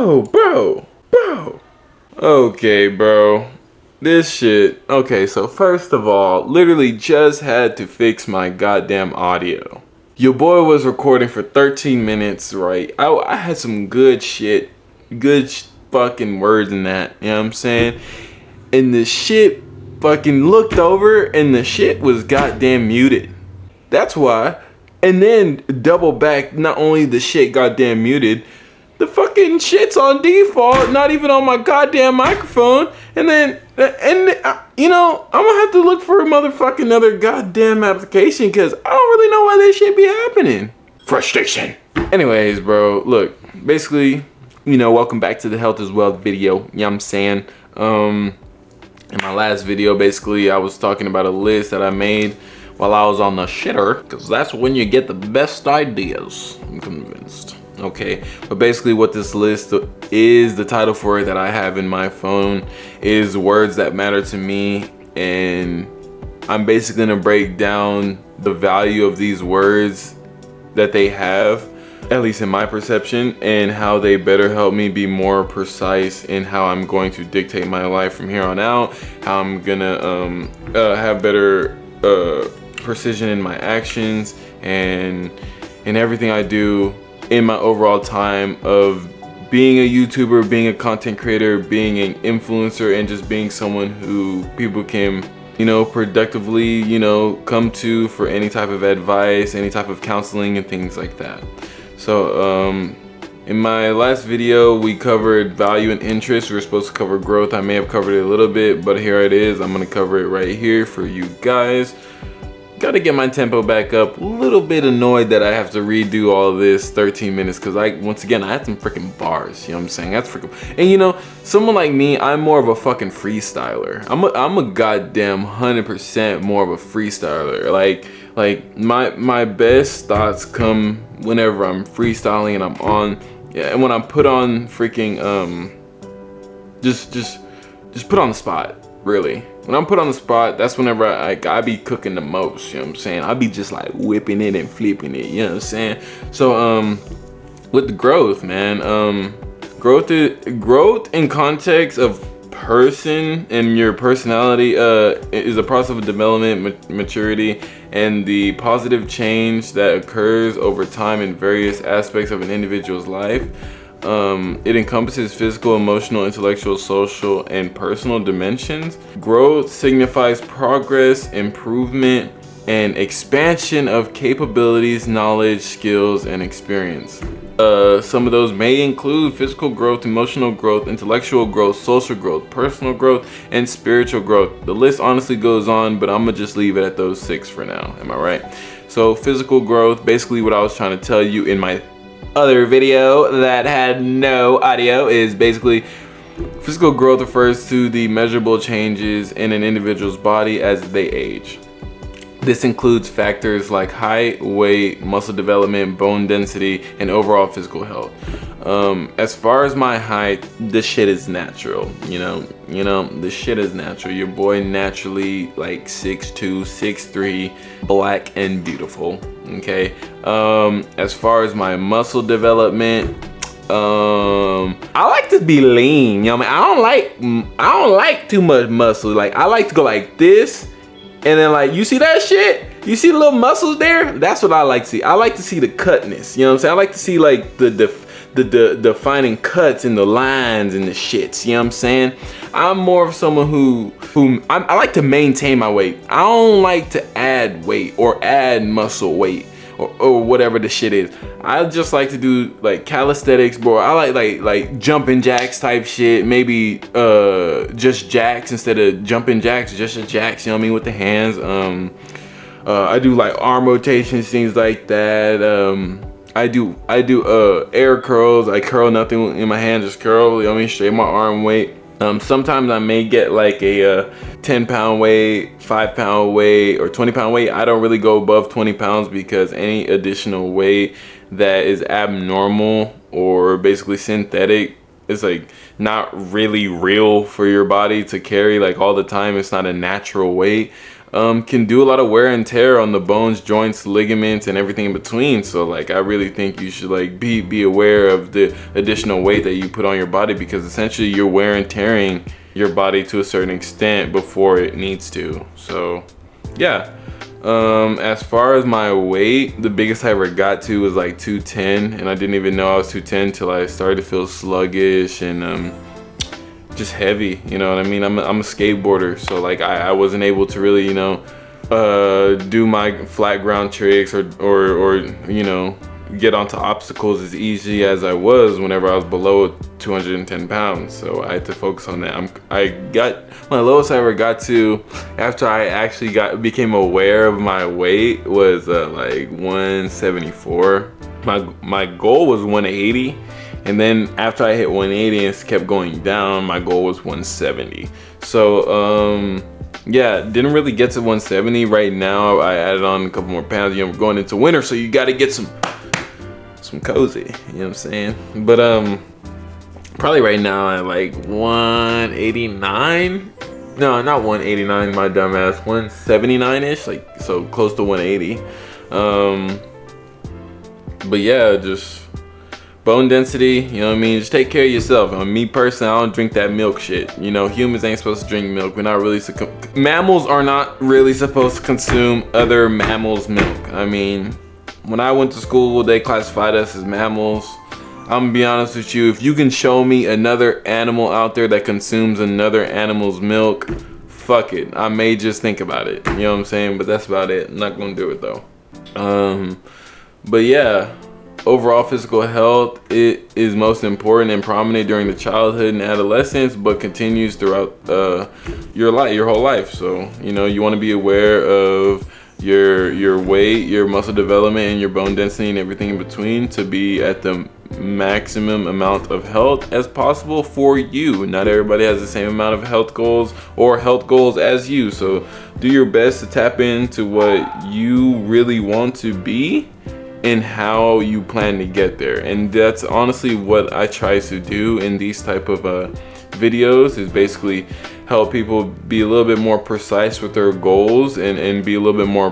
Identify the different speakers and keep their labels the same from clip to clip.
Speaker 1: Bro. Okay, bro. This shit. Okay, so first of all, literally just had to fix my goddamn audio. Your boy was recording for 13 minutes, right? I had some good shit, fucking words in that, you know what I'm saying? And the shit fucking looked over and the shit was goddamn muted. That's why. And then double back, not only the shit goddamn muted, the fucking shit's on default, not even on my goddamn microphone. And then, you know, I'm gonna have to look for a motherfucking another goddamn application because I don't really know why this shit be happening. Frustration. Anyways, bro, look, basically, you know, welcome back to the Health is Wealth video. You know what I'm saying? In my last video, basically, I was talking about a list that I made while I was on the shitter, because that's when you get the best ideas, I'm convinced. Okay, but basically what this list is, the title for it that I have in my phone is words that matter to me, and I'm basically gonna break down the value of these words that they have, at least in my perception, and how they better help me be more precise in how I'm going to dictate my life from here on out, how I'm gonna have better precision in my actions and in everything I do in my overall time of being a YouTuber, being a content creator, being an influencer, and just being someone who people can, you know, productively, you know, come to for any type of advice, any type of counseling and things like that. So in my last video, we covered value and interest. We were supposed to cover growth. I may have covered it a little bit, but here it is. I'm gonna cover it right here for you guys. Gotta get my tempo back up. A little bit annoyed that I have to redo all this 13 minutes because once again, I had some freaking bars, you know what I'm saying? That's freaking, and you know, someone like me, I'm more of a fucking freestyler. I'm a goddamn 100% more of a freestyler. Like my best thoughts come whenever I'm freestyling and I'm on, yeah, and when I put on freaking, just put on the spot, really. When I'm put on the spot, that's whenever I be cooking the most, you know what I'm saying? I be just like whipping it and flipping it, you know what I'm saying? So with the growth, man, growth in context of person and your personality is a process of development, maturity, and the positive change that occurs over time in various aspects of an individual's life. It encompasses physical, emotional, intellectual, social, and personal dimensions. Growth signifies progress, improvement, and expansion of capabilities, knowledge, skills, and experience. Some of those may include physical growth, emotional growth, intellectual growth, social growth, personal growth, and spiritual growth. The list honestly goes on, but I'm gonna just leave it at those 6 for now. Am I right? So physical growth, basically what I was trying to tell you in my other video that had no audio, is basically physical growth refers to the measurable changes in an individual's body as they age. This includes factors like height, weight, muscle development, bone density, and overall physical health. As far as my height, this shit is natural, you know, this shit is natural. Your boy naturally like 6'2", 6'3", black and beautiful, okay? As far as my muscle development, I like to be lean, you know what I mean? I don't like too much muscle. Like, I like to go like this, and then like, you see that shit? You see the little muscles there? That's what I like to see. I like to see the cutness, you know what I'm saying? I like to see like the defining cuts and the lines and the shits, you know what I'm saying? I'm more of someone who I like to maintain my weight. I don't like to add weight or add muscle weight or whatever the shit is. I just like to do like calisthenics, bro. I like jumping jacks type shit. Maybe just jacks instead of jumping jacks, just a jacks, you know what I mean, with the hands. I do like arm rotations, things like that. I do air curls. I curl nothing in my hand, just curl, you know what I mean, straight my arm weight. Sometimes I may get like a 10-pound weight, 5-pound weight, or 20-pound weight. I don't really go above 20 pounds because any additional weight that is abnormal or basically synthetic is like not really real for your body to carry like all the time. It's not a natural weight. can do a lot of wear and tear on the bones, joints, ligaments, and everything in between. So like, I really think you should like be aware of the additional weight that you put on your body, because essentially you're wear and tearing your body to a certain extent before it needs to. So yeah. As far as my weight, the biggest I ever got to was like 210, and I didn't even know I was 210 till I started to feel sluggish and just heavy, you know what I mean? I'm a skateboarder, so like I wasn't able to really, you know, do my flat ground tricks or you know, get onto obstacles as easy as I was whenever I was below 210 pounds. So I had to focus on that. I got my lowest I ever got to after I actually became aware of my weight was like 174. My goal was 180. And then after I hit 180 and kept going down, my goal was 170. So yeah, didn't really get to 170. Right now I added on a couple more pounds. You know, we're going into winter, so you got to get some cozy, you know what I'm saying? But probably right now at like 189. No, not 189, my dumb ass. 179-ish, like so close to 180. But yeah, just bone density, you know what I mean? Just take care of yourself. Me personally, I don't drink that milk shit. You know, humans ain't supposed to drink milk. We're not really mammals are not really supposed to consume other mammals' milk. I mean, when I went to school, they classified us as mammals. I'm gonna be honest with you, if you can show me another animal out there that consumes another animal's milk, fuck it. I may just think about it. You know what I'm saying? But that's about it. I'm not gonna do it though. But yeah, overall physical health, it is most important and prominent during the childhood and adolescence, but continues throughout your whole life. So, you know, you want to be aware of your weight, your muscle development, and your bone density and everything in between to be at the maximum amount of health as possible for you. Not everybody has the same amount of health goals as you, so do your best to tap into what you really want to be and how you plan to get there. And that's honestly what I try to do in these type of videos, is basically help people be a little bit more precise with their goals and be a little bit more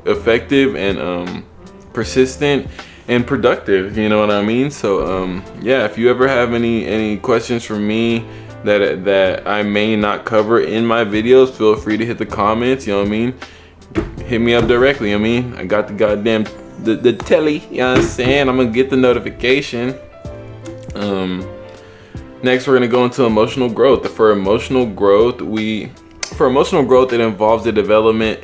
Speaker 1: effective and persistent and productive, you know what I mean? So yeah, if you ever have any questions for me that I may not cover in my videos, feel free to hit the comments, you know what I mean? Hit me up directly, you know what I mean? I got the goddamn the telly, you know what I'm saying? I'm gonna get the notification. Next, we're gonna go into emotional growth. For emotional growth, it involves the development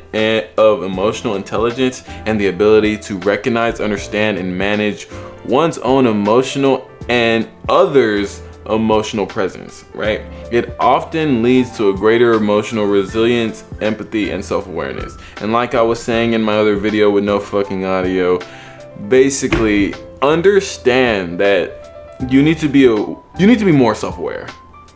Speaker 1: of emotional intelligence and the ability to recognize, understand, and manage one's own emotional and others' emotional presence, right? It often leads to a greater emotional resilience, empathy, and self-awareness. And like I was saying in my other video with no fucking audio, basically understand that you need to be more self-aware.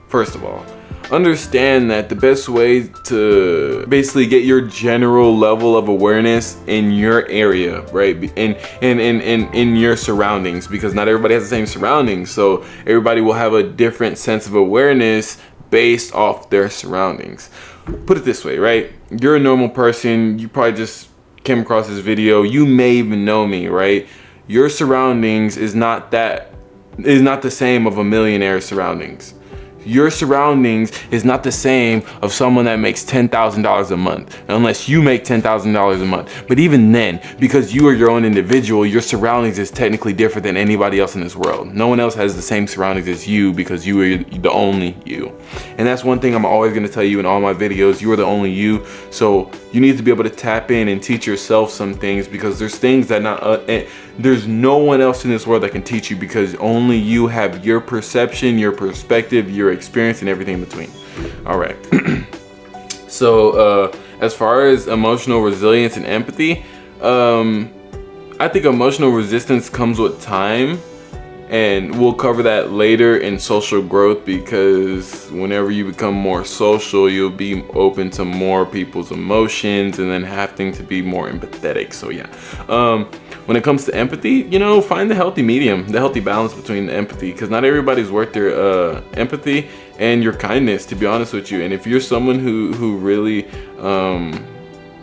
Speaker 1: First of all, understand that the best way to basically get your general level of awareness in your area, right, in your surroundings, because not everybody has the same surroundings, so everybody will have a different sense of awareness based off their surroundings. Put it this way, right? You're a normal person, you probably just came across this video, you may even know me, right? Your surroundings is not the same of a millionaire's surroundings. Your surroundings is not the same of someone that makes $10,000 a month, unless you make $10,000 a month. But even then, because you are your own individual, your surroundings is technically different than anybody else in this world. No one else has the same surroundings as you, because you are the only you. And that's one thing I'm always gonna tell you in all my videos, you are the only you. So you need to be able to tap in and teach yourself some things, because there's things that there's no one else in this world that can teach you, because only you have your perception, your perspective, your experience, and everything in between. All right. So as far as emotional resilience and empathy, I think emotional resistance comes with time, and we'll cover that later in social growth, because whenever you become more social, you'll be open to more people's emotions and then having to be more empathetic. So yeah, when it comes to empathy, you know, find the healthy medium, the healthy balance between the empathy, because not everybody's worth their empathy, and your kindness, to be honest with you. And if you're someone who really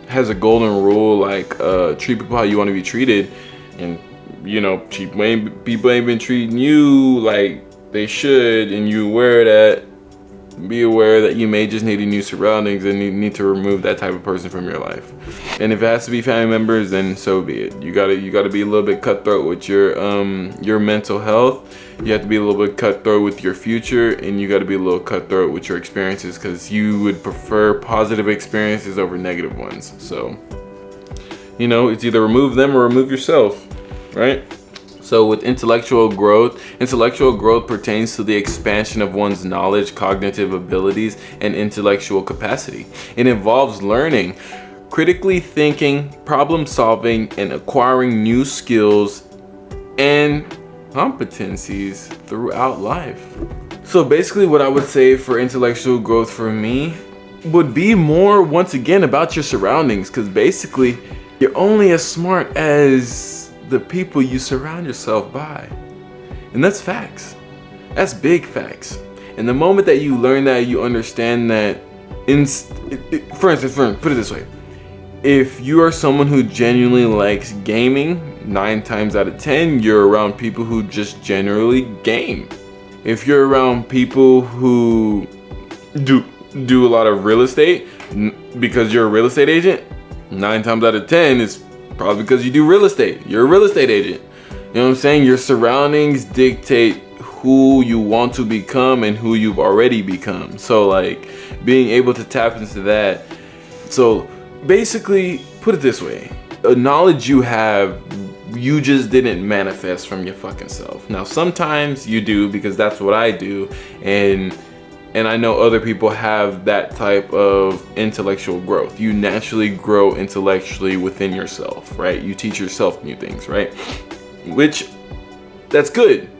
Speaker 1: has a golden rule, like treat people how you want to be treated, and you know, people ain't been treating you like they should, and you aware that, be aware that you may just need new surroundings and you need to remove that type of person from your life. And if it has to be family members, then so be it. You gotta be a little bit cutthroat with your mental health. You have to be a little bit cutthroat with your future, and you gotta be a little cutthroat with your experiences, because you would prefer positive experiences over negative ones. So, you know, it's either remove them or remove yourself, right? So with intellectual growth pertains to the expansion of one's knowledge, cognitive abilities, and intellectual capacity. It involves learning, critically thinking, problem solving, and acquiring new skills and competencies throughout life. So basically what I would say for intellectual growth for me would be more, once again, about your surroundings, because basically you're only as smart as the people you surround yourself by. And that's facts. That's big facts. And the moment that you learn that, you understand that, for instance, put it this way. If you are someone who genuinely likes gaming, 9 times out of 10, you're around people who just generally game. If you're around people who do a lot of real estate, because you're a real estate agent, 9 times out of 10 is probably because you do real estate. You're a real estate agent. You know what I'm saying? Your surroundings dictate who you want to become and who you've already become. So like being able to tap into that. So basically, put it this way. A knowledge you have, you just didn't manifest from your fucking self. Now sometimes you do, because that's what I do. And I know other people have that type of intellectual growth. You naturally grow intellectually within yourself, right? You teach yourself new things, right? Which, that's good.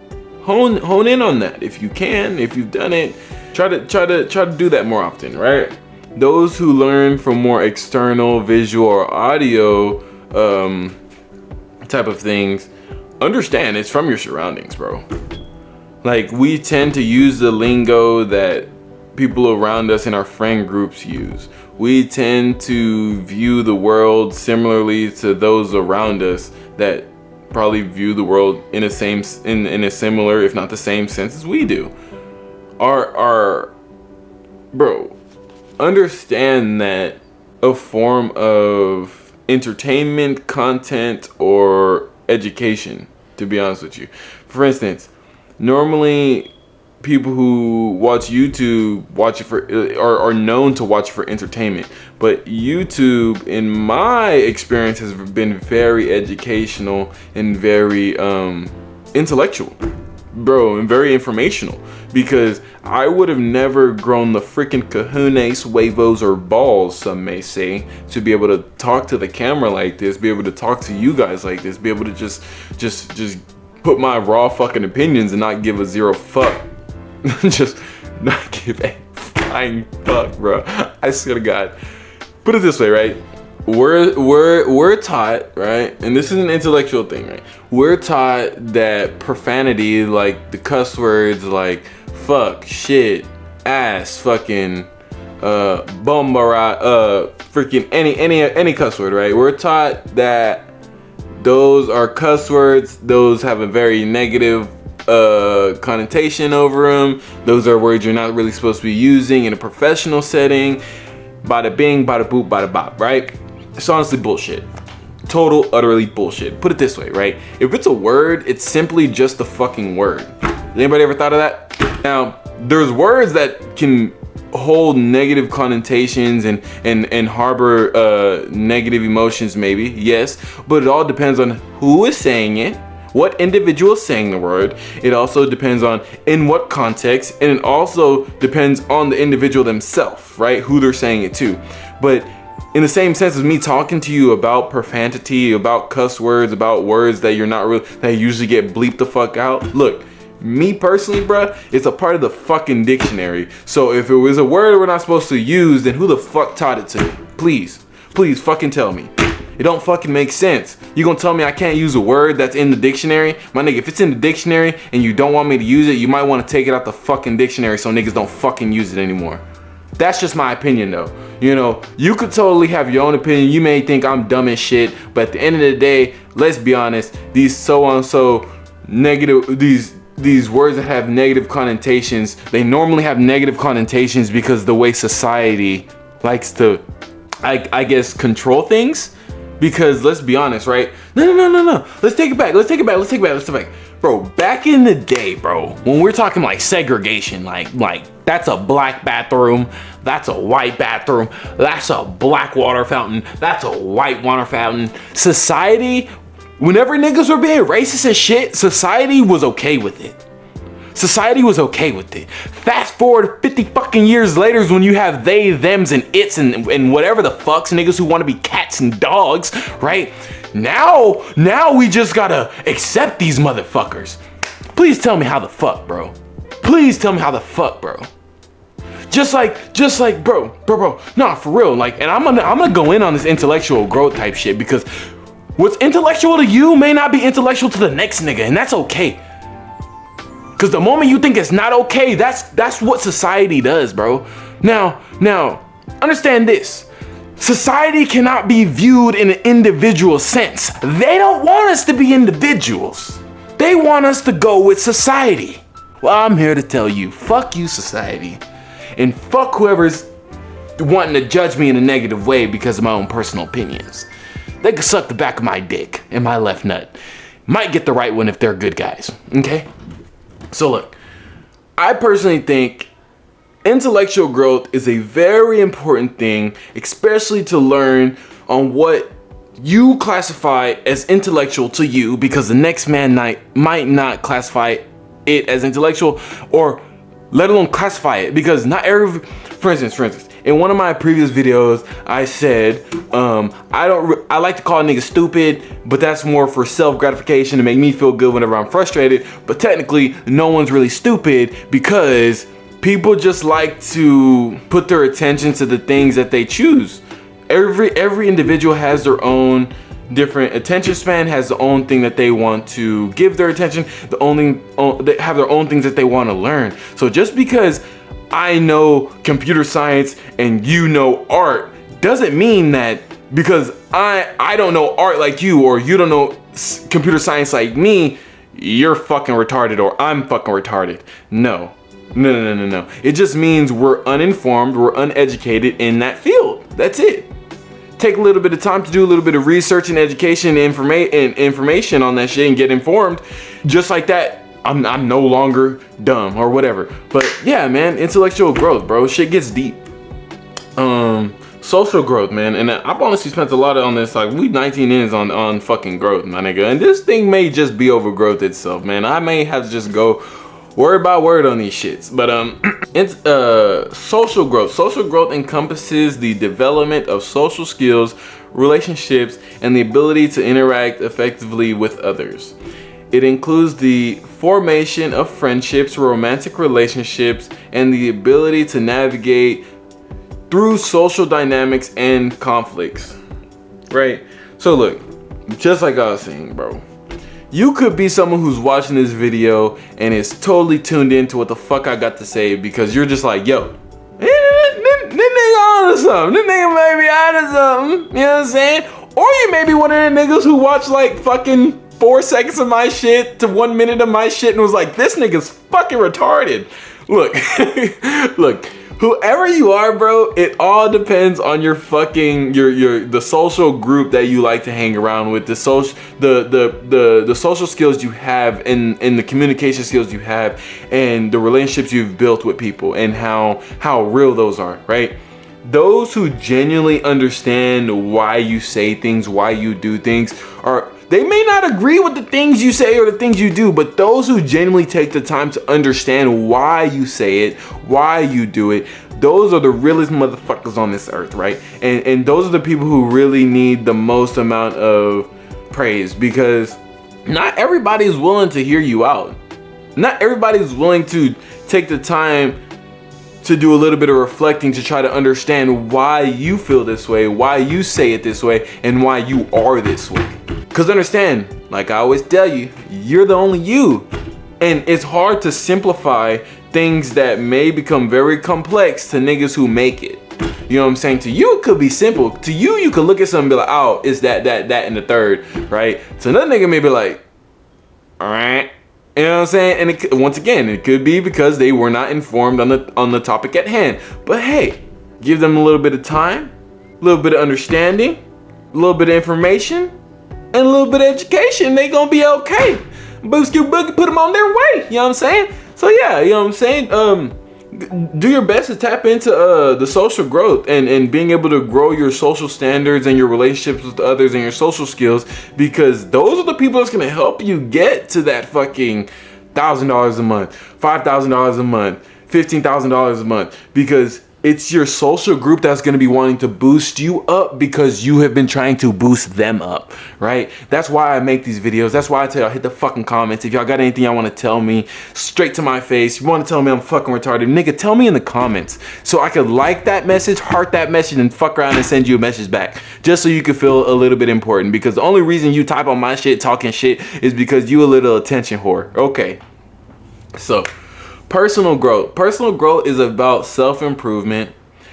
Speaker 1: Hone in on that if you can. If you've done it, try to do that more often, right? Those who learn from more external visual or audio type of things, understand it's from your surroundings, bro. Like, we tend to use the lingo that people around us in our friend groups use. We tend to view the world similarly to those around us that probably view the world in a similar, if not the same sense as we do. Bro, understand that a form of entertainment, content, or education, to be honest with you. For instance, normally people who watch YouTube watch it for are known to watch for entertainment, but YouTube, in my experience, has been very educational and very intellectual, bro, and very informational, because I would have never grown the freaking cojones, huevos, or balls, some may say, to be able to talk to the camera like this, be able to talk to you guys like this, be able to just put my raw fucking opinions and not give a zero fuck. Just not give a flying fuck, bro. I swear to God. Put it this way, right? We're taught, right? And this is an intellectual thing, right? We're taught that profanity, like the cuss words like fuck, shit, ass, fucking bombara, freaking any cuss word, right? We're taught that those are cuss words. Those have a very negative connotation over them. Those are words you're not really supposed to be using in a professional setting. Bada bing, bada boop, bada bop, right? It's honestly bullshit. Total, utterly bullshit. Put it this way, right? If it's a word, it's simply just a fucking word. Anybody ever thought of that? Now, there's words that can hold negative connotations and harbor negative emotions, maybe, yes, but it all depends on who is saying it, what individual is saying the word. It also depends on in what context, and it also depends on the individual themselves, right? Who they're saying it to. But in the same sense as me talking to you about profanity, about cuss words, about words that you're not really, that usually get bleeped the fuck out. Look, me personally, bruh, it's a part of the fucking dictionary. So if it was a word we're not supposed to use, then who the fuck taught it to me? Please fucking tell me. It don't fucking make sense. You gonna tell me I can't use a word that's in the dictionary? My nigga, if it's in the dictionary and you don't want me to use it, you might want to take it out the fucking dictionary so niggas don't fucking use it anymore. That's just my opinion though. You know, you could totally have your own opinion. You may think I'm dumb as shit, but at the end of the day, let's be honest, these so negative, these words that have negative connotations, they normally have negative connotations because the way society likes to, I guess, control things. Because let's be honest, right? No. Let's take it back. Bro, back in the day, bro, when we're talking like segregation, like that's a black bathroom, that's a white bathroom, that's a black water fountain, that's a white water fountain. Society, whenever niggas were being racist and shit, society was okay with it. Society was okay with it. Fast forward 50 fucking years later is when you have they, thems, and its and whatever the fucks, niggas who want to be cats and dogs, right? Now we just gotta accept these motherfuckers. Please tell me how the fuck, bro. Please tell me how the fuck, bro. Just like, bro. Nah, for real. Like, and I'm gonna go in on this intellectual growth type shit because what's intellectual to you may not be intellectual to the next nigga, and that's okay. Cause the moment you think it's not okay, that's what society does, bro. Now, understand this. Society cannot be viewed in an individual sense. They don't want us to be individuals. They want us to go with society. Well, I'm here to tell you, fuck you, society. And fuck whoever's wanting to judge me in a negative way because of my own personal opinions. They could suck the back of my dick and my left nut. Might get the right one if they're good guys, okay? So look, I personally think intellectual growth is a very important thing, especially to learn on what you classify as intellectual to you, because the next man might not classify it as intellectual, or let alone classify it, because not every, for instance, in one of my previous videos, I said, I like to call a nigga stupid, but that's more for self-gratification to make me feel good whenever I'm frustrated. But technically, no one's really stupid because people just like to put their attention to the things that they choose. Every individual has their own different attention span, has their own thing that they want to give their attention. They have their own things that they want to learn. So just because I know computer science and you know art doesn't mean that because I don't know art like you, or you don't know computer science like me, you're fucking retarded or I'm fucking retarded. No. It just means we're uninformed, we're uneducated in that field. That's it. Take a little bit of time to do a little bit of research and education and information on that shit and get informed. Just like that, I'm no longer dumb or whatever. But yeah, man, intellectual growth, bro. Shit gets deep. Social growth, man. And I've honestly spent a lot on this. Like, we 19 ins on fucking growth, my nigga. And this thing may just be overgrowth itself, man. I may have to just go word by word on these shits. But it's social growth. Social growth encompasses the development of social skills, relationships, and the ability to interact effectively with others. It includes the formation of friendships, romantic relationships, and the ability to navigate through social dynamics and conflicts. Right? So look, just like I was saying, bro, you could be someone who's watching this video and is totally tuned into what the fuck I got to say because you're just like, yo, this nigga on to something. This nigga may be on to something. You know what I'm saying? Or you may be one of the niggas who watch like fucking 4 seconds of my shit to 1 minute of my shit and was like, this nigga's fucking retarded. Look, look, whoever you are, bro, it all depends on your fucking the social group that you like to hang around with, the social skills you have and the communication skills you have and the relationships you've built with people and how real those are, right? Those who genuinely understand why you say things, why you do things, they may not agree with the things you say or the things you do, but those who genuinely take the time to understand why you say it, why you do it, those are the realest motherfuckers on this earth, right? And those are the people who really need the most amount of praise, because not everybody is willing to hear you out. Not everybody is willing to take the time to do a little bit of reflecting to try to understand why you feel this way, why you say it this way, and why you are this way. Because understand, like I always tell you, you're the only you. And it's hard to simplify things that may become very complex to niggas who make it. You know what I'm saying? To you, it could be simple. To you, you could look at something and be like, oh, it's that, and the third, right? To another nigga may be like, all right. You know what I'm saying? And once again, it could be because they were not informed on the topic at hand. But hey, give them a little bit of time, a little bit of understanding, a little bit of information, and a little bit of education. They gonna be okay. Booski Boogie put them on their way. You know what I'm saying? So yeah, you know what I'm saying? Do your best to tap into the social growth and being able to grow your social standards and your relationships with others and your social skills, because those are the people that's gonna help you get to that fucking $1,000 a month, $5,000 a month, $15,000 a month, because it's your social group that's going to be wanting to boost you up because you have been trying to boost them up, right? That's why I make these videos. That's why I tell y'all, hit the fucking comments. If y'all got anything y'all want to tell me straight to my face, you want to tell me I'm fucking retarded, nigga, tell me in the comments so I could like that message, heart that message, and fuck around and send you a message back just so you can feel a little bit important, because the only reason you type on my shit talking shit is because you a little attention whore. Okay, so personal growth. Personal growth is about self-improvement,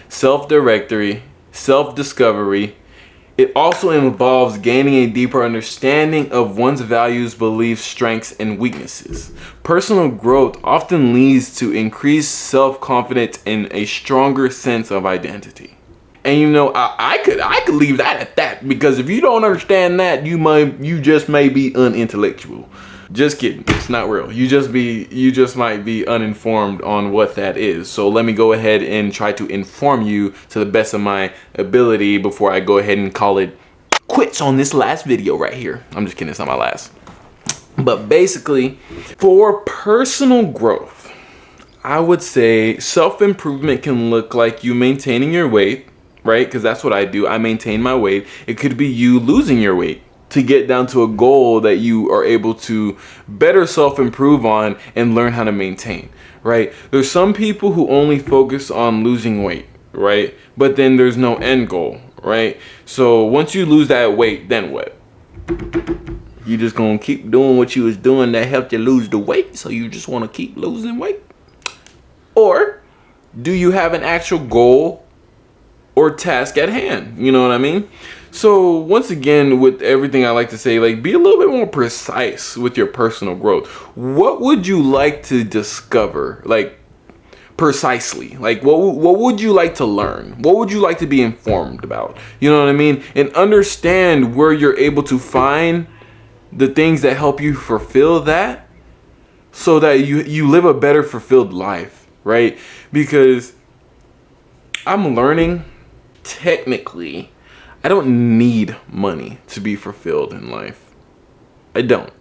Speaker 1: self-directory, self-discovery. It also involves gaining a deeper understanding of one's values, beliefs, strengths, and weaknesses. Personal growth often leads to increased self-confidence and a stronger sense of identity. And you know, I could leave that at that, because if you don't understand that, you just may be unintellectual. Just kidding. It's not real. You just might be uninformed on what that is. So let me go ahead and try to inform you to the best of my ability before I go ahead and call it quits on this last video right here. I'm just kidding. It's not my last. But basically, for personal growth, I would say self-improvement can look like you maintaining your weight, right? Because that's what I do. I maintain my weight. It could be you losing your weight to get down to a goal that you are able to better self-improve on and learn how to maintain, right? There's some people who only focus on losing weight, right? But then there's no end goal, right? So once you lose that weight, then what? You just gonna keep doing what you was doing that helped you lose the weight, so you just want to keep losing weight? Or do you have an actual goal or task at hand? You know what I mean? So once again, with everything I like to say, like, be a little bit more precise with your personal growth. What would you like to discover? Like, precisely, like what would you like to learn? What would you like to be informed about? You know what I mean? And understand where you're able to find the things that help you fulfill that, so that you live a better fulfilled life, right? Because I'm learning, technically, I don't need money to be fulfilled in life. I don't.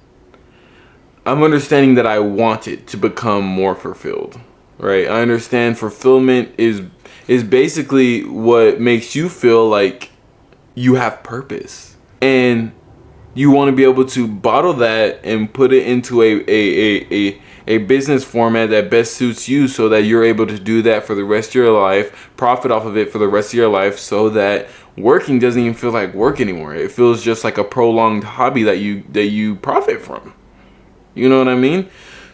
Speaker 1: I'm understanding that I want it to become more fulfilled, right? I understand fulfillment is basically what makes you feel like you have purpose. And you want to be able to bottle that and put it into a business format that best suits you, so that you're able to do that for the rest of your life, profit off of it for the rest of your life, so that working doesn't even feel like work anymore. It feels just like a prolonged hobby that you profit from. You know what I mean?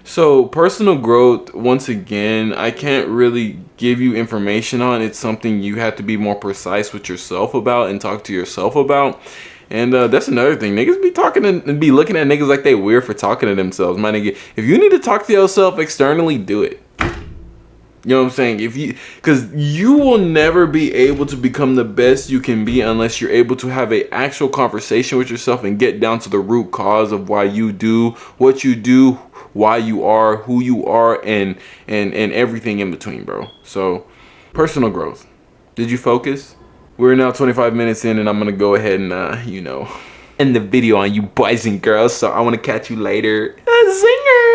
Speaker 1: So personal growth, once again, I can't really give you information on. It's something you have to be more precise with yourself about and talk to yourself about. And that's another thing. Niggas be talking and be looking at niggas like they weird for talking to themselves. My nigga, if you need to talk to yourself externally, do it. You know what I'm saying? Because you will never be able to become the best you can be unless you're able to have an actual conversation with yourself and get down to the root cause of why you do what you do, why you are who you are, and everything in between, bro. So, personal growth. Did you focus? We're now 25 minutes in, and I'm gonna go ahead and end the video on you boys and girls. So I want to catch you later. Zinger.